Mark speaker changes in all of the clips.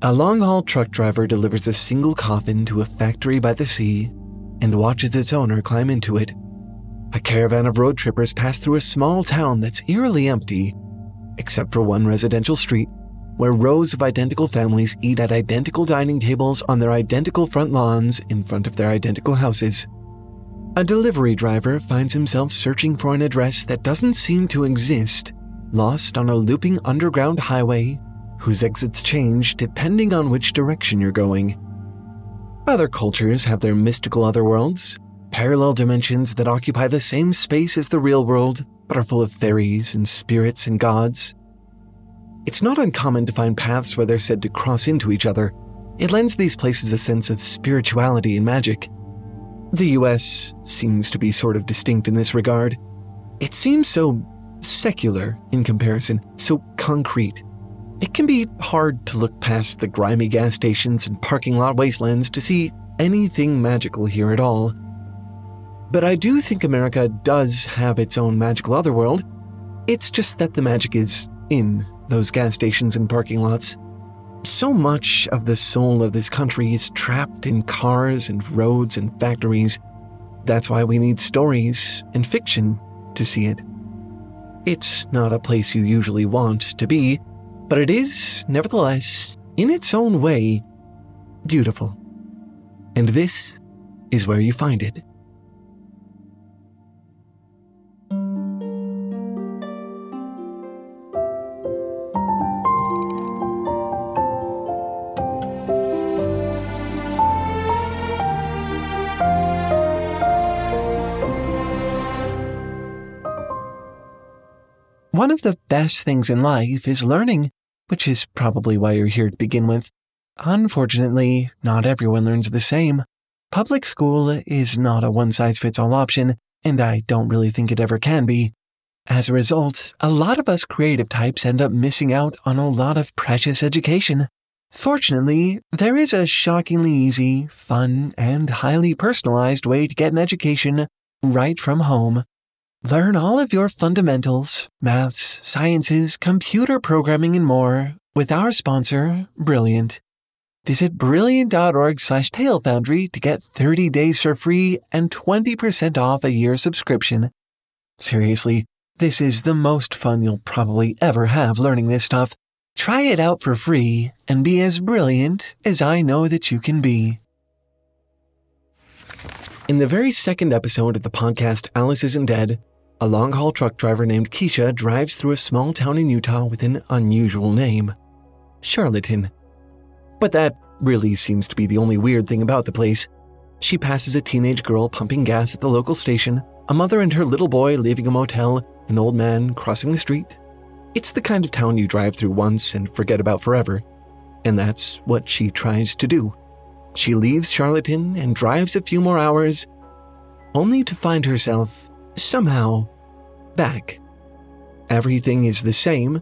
Speaker 1: A long-haul truck driver delivers a single coffin to a factory by the sea and watches its owner climb into it. A caravan of road trippers pass through a small town that's eerily empty, except for one residential street, where rows of identical families eat at identical dining tables on their identical front lawns in front of their identical houses. A delivery driver finds himself searching for an address that doesn't seem to exist, lost on a looping underground highway whose exits change depending on which direction you're going. Other cultures have their mystical otherworlds, parallel dimensions that occupy the same space as the real world, but are full of fairies and spirits and gods. It's not uncommon to find paths where they're said to cross into each other. It lends these places a sense of spirituality and magic. The US seems to be sort of distinct in this regard. It seems so secular in comparison, so concrete. It can be hard to look past the grimy gas stations and parking lot wastelands to see anything magical here at all. But I do think America does have its own magical otherworld. It's just that the magic is in those gas stations and parking lots. So much of the soul of this country is trapped in cars and roads and factories. That's why we need stories and fiction to see it. It's not a place you usually want to be, but it is, nevertheless, in its own way, beautiful. And this is where you find it. One of the best things in life is learning, which is probably why you're here to begin with. Unfortunately, not everyone learns the same. Public school is not a one-size-fits-all option, and I don't really think it ever can be. As a result, a lot of us creative types end up missing out on a lot of precious education. Fortunately, there is a shockingly easy, fun, and highly personalized way to get an education right from home. Learn all of your fundamentals, maths, sciences, computer programming, and more with our sponsor, Brilliant. Visit brilliant.org/TaleFoundry to get 30 days for free and 20% off a year subscription. Seriously, this is the most fun you'll probably ever have learning this stuff. Try it out for free and be as brilliant as I know that you can be. In the very second episode of the podcast Alice Isn't Dead, a long-haul truck driver named Keisha drives through a small town in Utah with an unusual name, Charlatan. But that really seems to be the only weird thing about the place. She passes a teenage girl pumping gas at the local station, a mother and her little boy leaving a motel, an old man crossing the street. It's the kind of town you drive through once and forget about forever. And that's what she tries to do. She leaves Charlatan and drives a few more hours, only to find herself, somehow, back. Everything is the same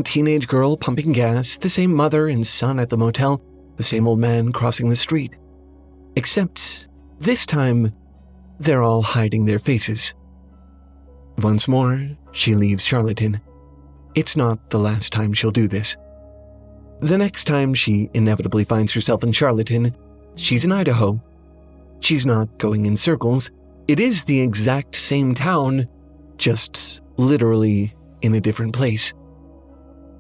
Speaker 1: teenage girl pumping gas, the same mother and son at the motel, the same old man crossing the street. Except, this time, they're all hiding their faces. Once more, she leaves Charlatan. It's not the last time she'll do this. The next time she inevitably finds herself in Charlatan, she's in Idaho. She's not going in circles. It is the exact same town, just literally in a different place.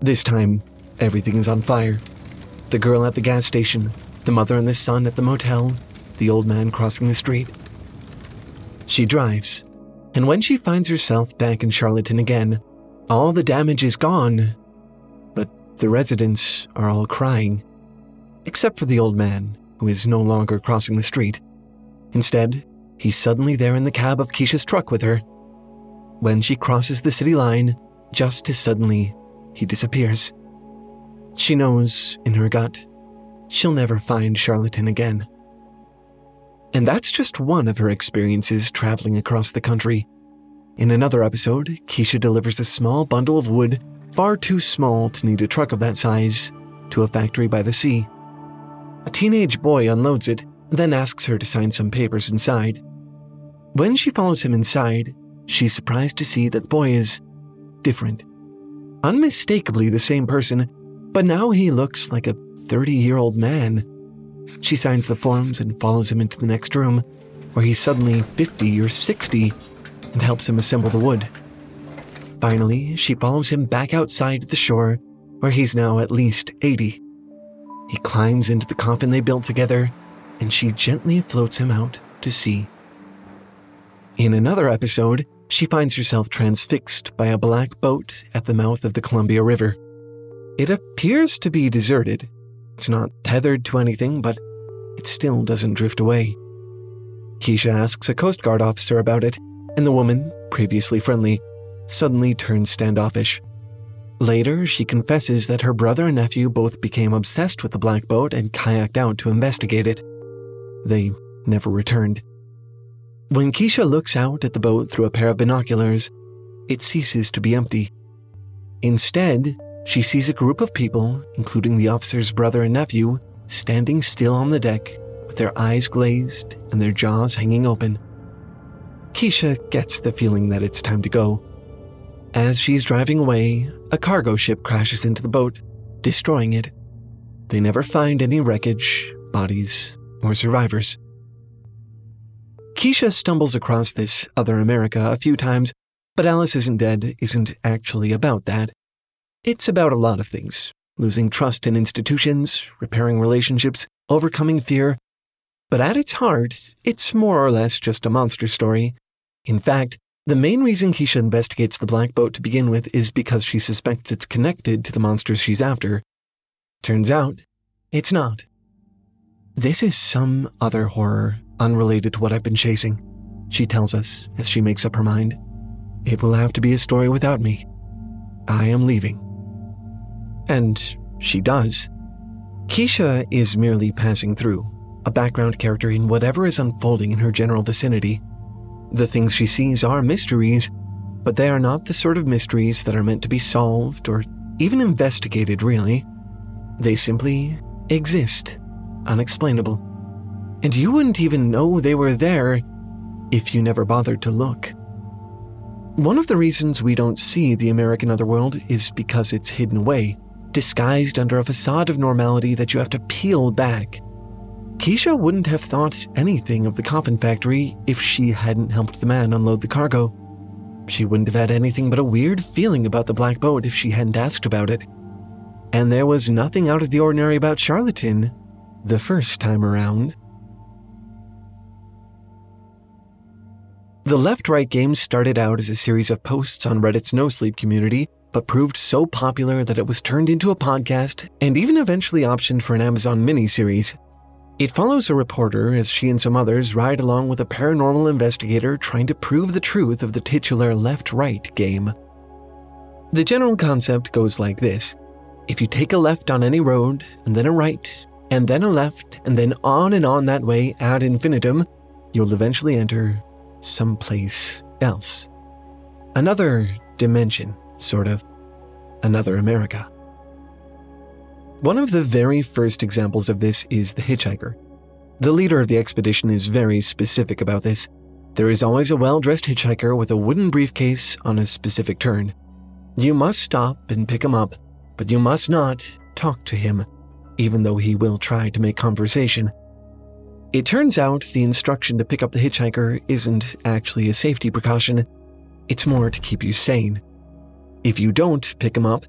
Speaker 1: This time, everything is on fire. The girl at the gas station, the mother and the son at the motel, the old man crossing the street. She drives, and when she finds herself back in Charlatan again, all the damage is gone, but the residents are all crying, except for the old man, who is no longer crossing the street. Instead, he's suddenly there in the cab of Keisha's truck with her. When she crosses the city line, just as suddenly, he disappears. She knows, in her gut, she'll never find Charlatan again. And that's just one of her experiences traveling across the country. In another episode, Keisha delivers a small bundle of wood, far too small to need a truck of that size, to a factory by the sea. A teenage boy unloads it, then asks her to sign some papers inside. When she follows him inside, she's surprised to see that the boy is different. Unmistakably the same person, but now he looks like a 30-year-old man. She signs the forms and follows him into the next room, where he's suddenly 50 or 60, and helps him assemble the wood. Finally, she follows him back outside the shore, where he's now at least 80. He climbs into the coffin they built together, and she gently floats him out to sea. In another episode, she finds herself transfixed by a black boat at the mouth of the Columbia River. It appears to be deserted. It's not tethered to anything, but it still doesn't drift away. Keisha asks a Coast Guard officer about it, and the woman, previously friendly, suddenly turns standoffish. Later, she confesses that her brother and nephew both became obsessed with the black boat and kayaked out to investigate it. They never returned. When Keisha looks out at the boat through a pair of binoculars, it ceases to be empty. Instead, she sees a group of people, including the officer's brother and nephew, standing still on the deck with their eyes glazed and their jaws hanging open. Keisha gets the feeling that it's time to go. As she's driving away, a cargo ship crashes into the boat, destroying it. They never find any wreckage, bodies, or survivors. Keisha stumbles across this other America a few times, but Alice Isn't Dead isn't actually about that. It's about a lot of things: losing trust in institutions, repairing relationships, overcoming fear. But at its heart, it's more or less just a monster story. In fact, the main reason Keisha investigates the black boat to begin with is because she suspects it's connected to the monsters she's after. Turns out, it's not. This is some other horror unrelated to what I've been chasing, she tells us as she makes up her mind. It will have to be a story without me. I am leaving. And she does. Keisha is merely passing through, a background character in whatever is unfolding in her general vicinity. The things she sees are mysteries, but they are not the sort of mysteries that are meant to be solved or even investigated, really. They simply exist, unexplainable. And you wouldn't even know they were there if you never bothered to look. One of the reasons we don't see the American otherworld is because it's hidden away, disguised under a facade of normality that you have to peel back. Keisha wouldn't have thought anything of the coffin factory if she hadn't helped the man unload the cargo. She wouldn't have had anything but a weird feeling about the black boat if she hadn't asked about it. And there was nothing out of the ordinary about Charlatan the first time around. The Left-Right game started out as a series of posts on Reddit's no-sleep community, but proved so popular that it was turned into a podcast and even eventually optioned for an Amazon miniseries. It follows a reporter as she and some others ride along with a paranormal investigator trying to prove the truth of the titular Left-Right game. The general concept goes like this. If you take a left on any road, and then a right, and then a left, and then on that way ad infinitum, you'll eventually enter someplace else. Another dimension, sort of. Another America. One of the very first examples of this is the hitchhiker. The leader of the expedition is very specific about this. There is always a well-dressed hitchhiker with a wooden briefcase on a specific turn. You must stop and pick him up, but you must not talk to him, even though he will try to make conversation. It turns out the instruction to pick up the hitchhiker isn't actually a safety precaution. It's more to keep you sane. If you don't pick him up,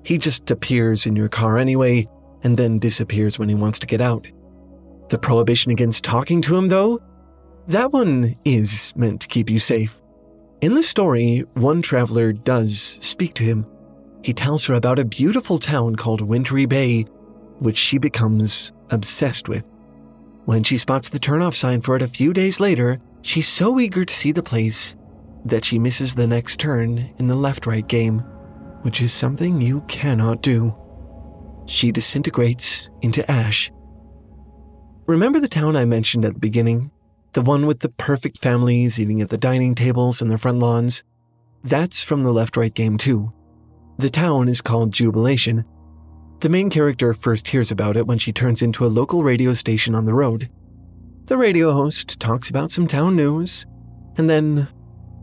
Speaker 1: he just appears in your car anyway, and then disappears when he wants to get out. The prohibition against talking to him, though? That one is meant to keep you safe. In the story, one traveler does speak to him. He tells her about a beautiful town called Wintry Bay, which she becomes obsessed with. When she spots the turn-off sign for it a few days later, she's so eager to see the place that she misses the next turn in the left-right game, which is something you cannot do. She disintegrates into ash. Remember the town I mentioned at the beginning? The one with the perfect families eating at the dining tables and the front lawns? That's from the left-right game too. The town is called Jubilation. The main character first hears about it when she turns into a local radio station on the road. The radio host talks about some town news, and then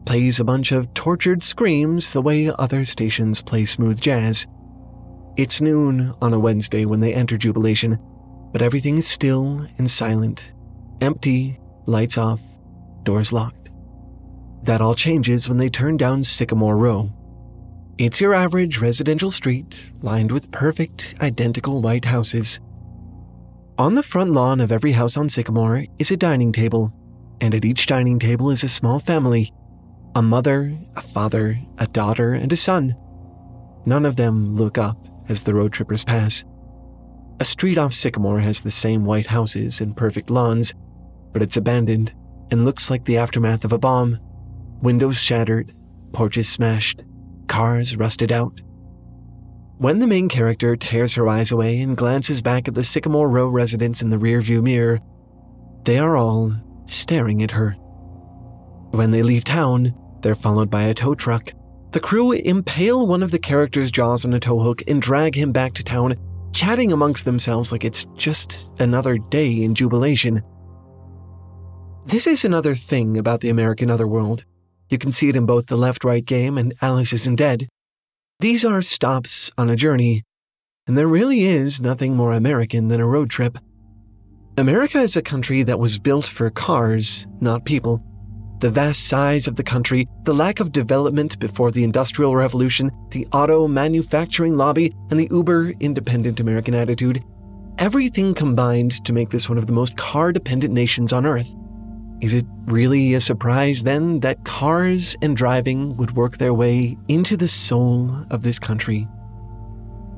Speaker 1: plays a bunch of tortured screams the way other stations play smooth jazz. It's noon on a Wednesday when they enter Jubilation, but everything is still and silent. Empty, lights off, doors locked. That all changes when they turn down Sycamore Row. It's your average residential street, lined with perfect, identical white houses. On the front lawn of every house on Sycamore is a dining table, and at each dining table is a small family. A mother, a father, a daughter, and a son. None of them look up as the road trippers pass. A street off Sycamore has the same white houses and perfect lawns, but it's abandoned and looks like the aftermath of a bomb. Windows shattered, porches smashed, cars rusted out. When the main character tears her eyes away and glances back at the Sycamore Row residents in the rearview mirror, they are all staring at her. When they leave town, they're followed by a tow truck. The crew impale one of the characters' jaws on a tow hook and drag him back to town, chatting amongst themselves like it's just another day in Jubilation. This is another thing about the American Otherworld. You can see it in both the Left-Right game and Alice Isn't Dead. These are stops on a journey, and there really is nothing more American than a road trip. America is a country that was built for cars, not people. The vast size of the country, the lack of development before the Industrial Revolution, the auto manufacturing lobby, and the uber-independent American attitude, everything combined to make this one of the most car-dependent nations on Earth. Is it really a surprise, then, that cars and driving would work their way into the soul of this country?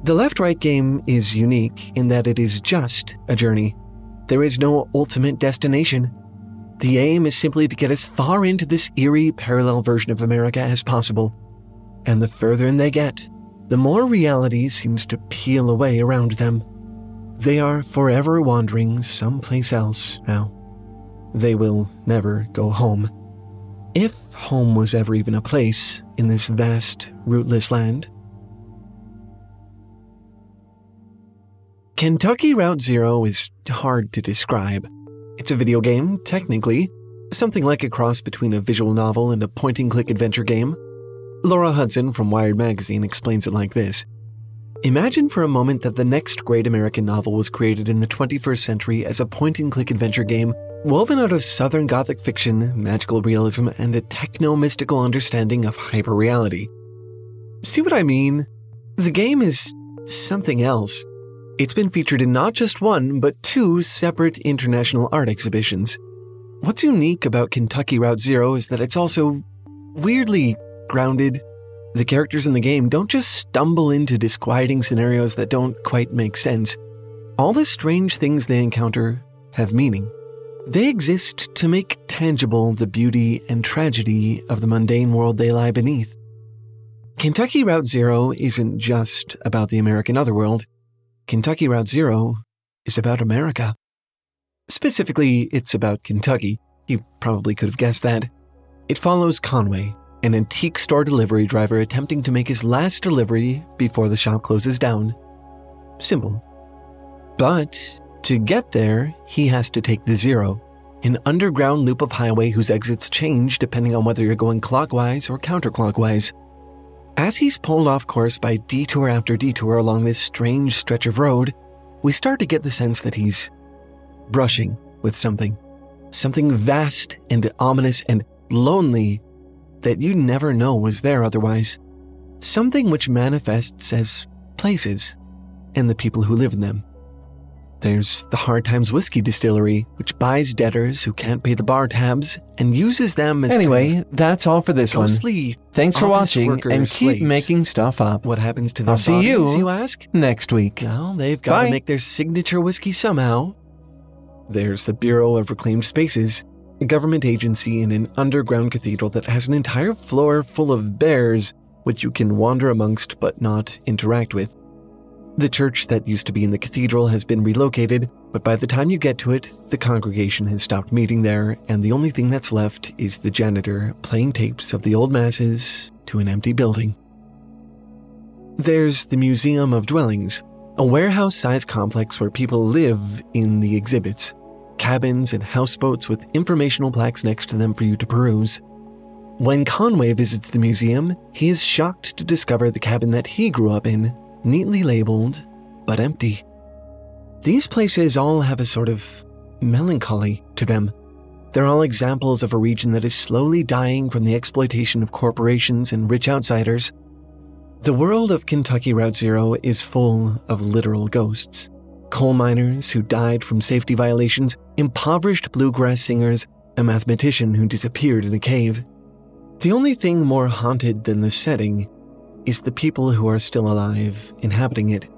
Speaker 1: The Left-Right game is unique in that it is just a journey. There is no ultimate destination. The aim is simply to get as far into this eerie parallel version of America as possible. And the further in they get, the more reality seems to peel away around them. They are forever wandering someplace else now. They will never go home. If home was ever even a place in this vast, rootless land. Kentucky Route Zero is hard to describe. It's a video game, technically, something like a cross between a visual novel and a point-and-click adventure game. Laura Hudson from Wired Magazine explains it like this. Imagine for a moment that the next great American novel was created in the 21st century as a point-and-click adventure game woven out of Southern Gothic fiction, magical realism, and a techno-mystical understanding of hyperreality. See what I mean? The game is something else. It's been featured in not just one, but two separate international art exhibitions. What's unique about Kentucky Route Zero is that it's also weirdly grounded. The characters in the game don't just stumble into disquieting scenarios that don't quite make sense. All the strange things they encounter have meaning. They exist to make tangible the beauty and tragedy of the mundane world they lie beneath. Kentucky Route Zero isn't just about the American Otherworld. Kentucky Route Zero is about America. Specifically, it's about Kentucky. You probably could have guessed that. It follows Conway, an antique store delivery driver attempting to make his last delivery before the shop closes down. Simple. But to get there, he has to take the Zero, an underground loop of highway whose exits change depending on whether you're going clockwise or counterclockwise. As he's pulled off course by detour after detour along this strange stretch of road, we start to get the sense that he's brushing with something. Something vast and ominous and lonely that you never know was there otherwise. Something which manifests as places and the people who live in them. There's the Hard Times Whiskey Distillery, which buys debtors who can't pay the bar tabs and uses them as
Speaker 2: that's all for this one. Thanks for watching and keep
Speaker 1: slaves.
Speaker 2: making stuff up.
Speaker 1: What happens to their
Speaker 2: I'll see
Speaker 1: bodies,
Speaker 2: you
Speaker 1: you ask?
Speaker 2: next week.
Speaker 1: Well, they've got
Speaker 2: Bye.
Speaker 1: to make their signature whiskey somehow. There's the Bureau of Reclaimed Spaces, a government agency in an underground cathedral that has an entire floor full of bears which you can wander amongst but not interact with. The church that used to be in the cathedral has been relocated, but by the time you get to it, the congregation has stopped meeting there, and the only thing that's left is the janitor playing tapes of the old masses to an empty building. There's the Museum of Dwellings, a warehouse-sized complex where people live in the exhibits, cabins and houseboats with informational plaques next to them for you to peruse. When Conway visits the museum, he is shocked to discover the cabin that he grew up in neatly labeled, but empty. These places all have a sort of melancholy to them. They're all examples of a region that is slowly dying from the exploitation of corporations and rich outsiders. The world of Kentucky Route Zero is full of literal ghosts. Coal miners who died from safety violations, impoverished bluegrass singers, a mathematician who disappeared in a cave. The only thing more haunted than the setting is the people who are still alive inhabiting it.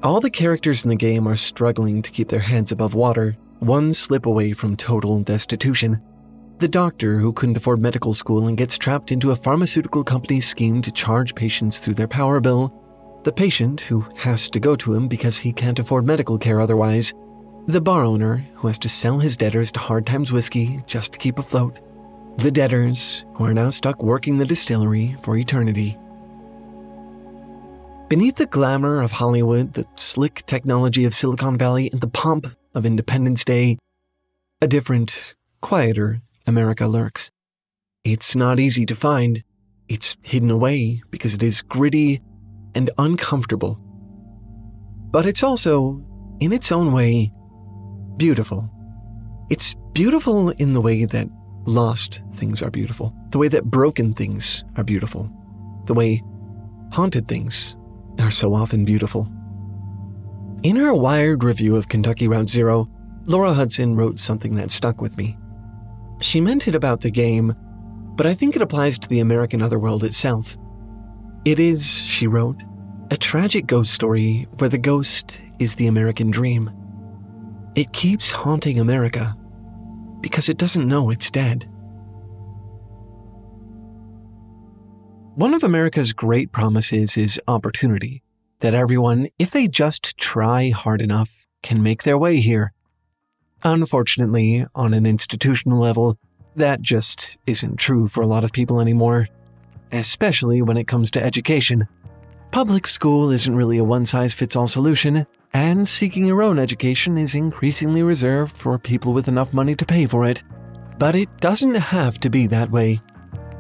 Speaker 1: All the characters in the game are struggling to keep their heads above water, one slip away from total destitution. The doctor who couldn't afford medical school and gets trapped into a pharmaceutical company's scheme to charge patients through their power bill. The patient who has to go to him because he can't afford medical care otherwise. The bar owner who has to sell his debtors to Hard Times whiskey just to keep afloat. The debtors who are now stuck working the distillery for eternity. Beneath the glamour of Hollywood, the slick technology of Silicon Valley, and the pomp of Independence Day, a different, quieter America lurks. It's not easy to find. It's hidden away because it is gritty and uncomfortable. But it's also, in its own way, beautiful. It's beautiful in the way that lost things are beautiful, the way that broken things are beautiful, the way haunted things are so often beautiful. In her Wired review of Kentucky Route Zero, Laura Hudson wrote something that stuck with me. She meant it about the game, but I think it applies to the American Otherworld itself. It is, she wrote, a tragic ghost story where the ghost is the American dream. It keeps haunting America because it doesn't know it's dead. One of America's great promises is opportunity, that everyone, if they just try hard enough, can make their way here. Unfortunately, on an institutional level, that just isn't true for a lot of people anymore, especially when it comes to education. Public school isn't really a one-size-fits-all solution, and seeking your own education is increasingly reserved for people with enough money to pay for it. But it doesn't have to be that way.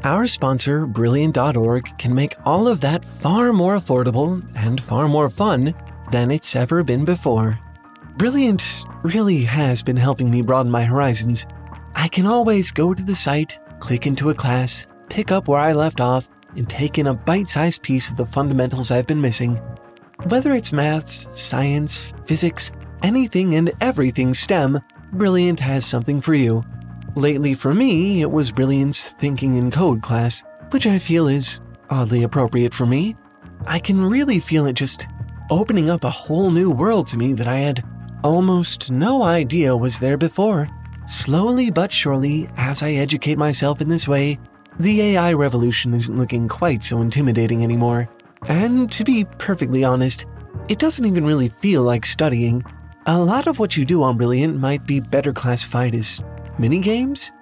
Speaker 1: Our sponsor, Brilliant.org, can make all of that far more affordable and far more fun than it's ever been before. Brilliant really has been helping me broaden my horizons. I can always go to the site, click into a class, pick up where I left off, and take in a bite-sized piece of the fundamentals I've been missing. Whether it's maths, science, physics, anything and everything STEM, Brilliant has something for you. Lately for me, it was Brilliant's Thinking in Code class, which I feel is oddly appropriate for me. I can really feel it just opening up a whole new world to me that I had almost no idea was there before. Slowly but surely, as I educate myself in this way, the AI revolution isn't looking quite so intimidating anymore. And to be perfectly honest, it doesn't even really feel like studying. A lot of what you do on Brilliant might be better classified as minigames?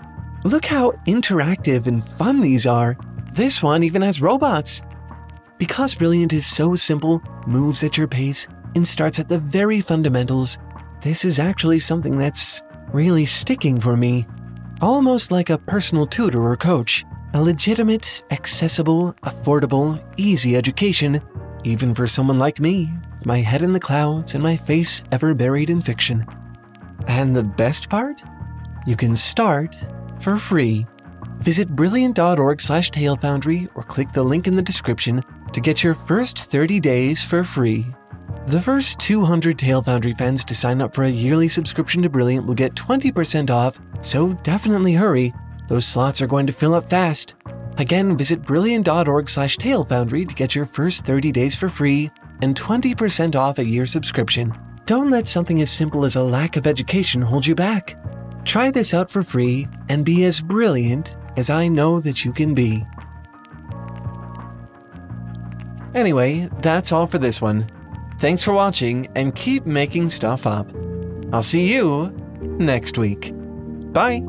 Speaker 1: Look how interactive and fun these are. This one even has robots. Because Brilliant is so simple, moves at your pace, and starts at the very fundamentals, this is actually something that's really sticking for me. Almost like a personal tutor or coach. A legitimate, accessible, affordable, easy education, even for someone like me, with my head in the clouds and my face ever buried in fiction. And the best part? You can start for free. Visit brilliant.org/TaleFoundry or click the link in the description to get your first 30 days for free. The first 200 TaleFoundry fans to sign up for a yearly subscription to Brilliant will get 20% off, so definitely hurry. Those slots are going to fill up fast. Again, visit brilliant.org/TaleFoundry to get your first 30 days for free and 20% off a year subscription. Don't let something as simple as a lack of education hold you back. Try this out for free and be as brilliant as I know that you can be. Anyway, that's all for this one. Thanks for watching and keep making stuff up. I'll see you next week. Bye!